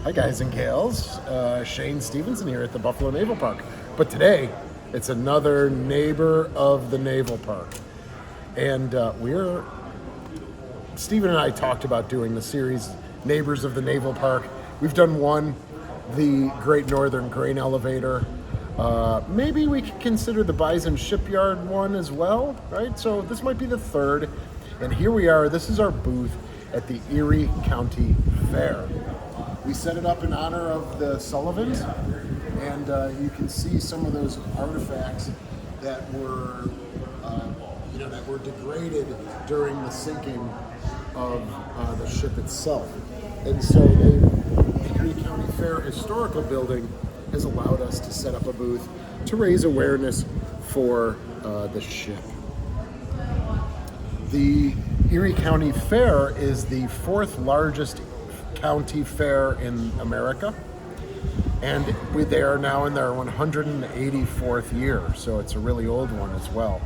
Hi guys and gals, Shane Stevenson here at the Buffalo Naval Park. But today, it's another neighbor of the Naval Park. And Stephen and I talked about doing the series Neighbors of the Naval Park. We've done one, the Great Northern Grain Elevator. Maybe we could consider the Bison Shipyard one as well, right? So this might be the third. And here we are, this is our booth at the Erie County Fair. We set it up in honor of the Sullivans, and you can see some of those artifacts that were, that were degraded during the sinking of the ship itself. And so the Erie County Fair Historical Building has allowed us to set up a booth to raise awareness for the ship. The Erie County Fair is the fourth largest county fair in America, and they are now in their 184th year, so it's a really old one as well.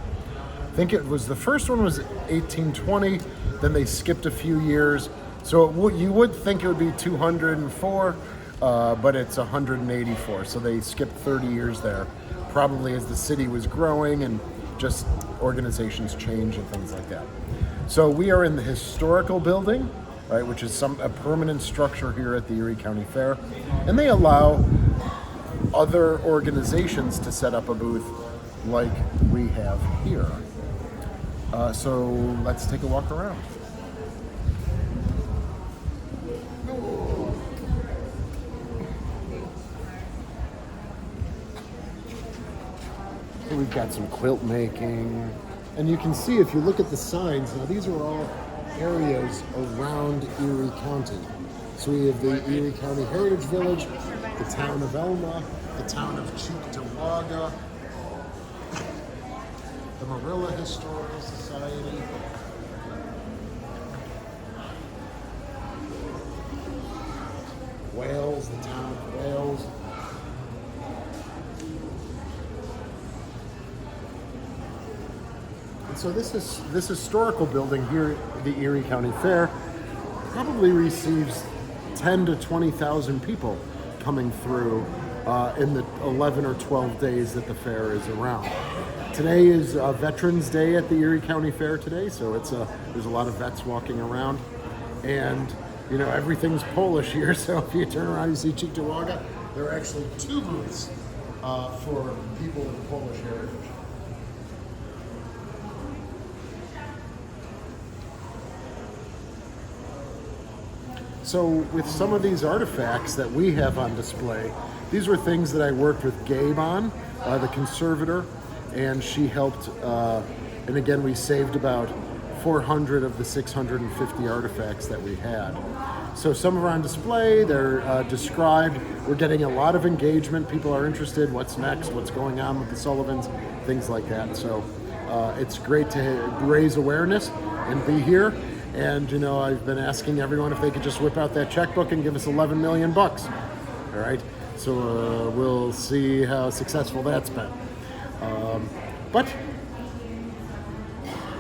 I think it was the first one was 1820, then they skipped a few years, so you would think it would be 204, but it's 184, so they skipped 30 years there, probably as the city was growing and just organizations change and things like that. So we are in the historical building, right, which is a permanent structure here at the Erie County Fair, and they allow other organizations to set up a booth like we have here. So let's take a walk around. So we've got some quilt making, and you can see if you look at the signs, now these are all areas around Erie County. So we have the Erie County Heritage Village, the town of Elma, the town of Cheektowaga, the Marilla Historical Society, Wales, the town of Wales. So this historical building here at the Erie County Fair probably receives 10 to 20,000 people coming through in the 11 or 12 days that the fair is around. Today is Veterans Day at the Erie County Fair today, so there's a lot of vets walking around, and everything's Polish here. So if you turn around, you see Cheektowaga. There are actually two booths for people with Polish heritage. So with some of these artifacts that we have on display, these were things that I worked with Gabe on, the conservator, and she helped, and again, we saved about 400 of the 650 artifacts that we had. So some are on display, they're described. We're getting a lot of engagement. People are interested, what's next, what's going on with the Sullivans, things like that. So it's great to raise awareness and be here. And I've been asking everyone if they could just whip out that checkbook and give us 11 million bucks. All right, so we'll see how successful that's been. But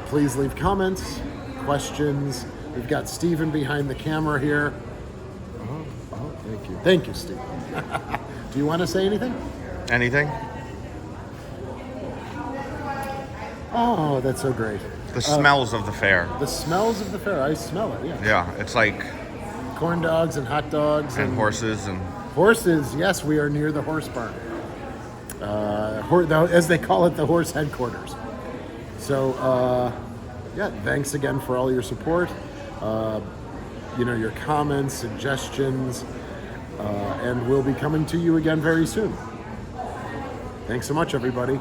please leave comments, questions. We've got Stephen behind the camera here. Oh, thank you. Thank you, Stephen. Do you want to say anything? Anything? Oh, that's so great. The smells of the fair. The smells of the fair. I smell it, yeah. Yeah, it's like... corn dogs and hot dogs. And horses and... Horses, yes, we are near the horse barn. As they call it, the horse headquarters. So, thanks again for all your support. Your comments, suggestions, and we'll be coming to you again very soon. Thanks so much, everybody.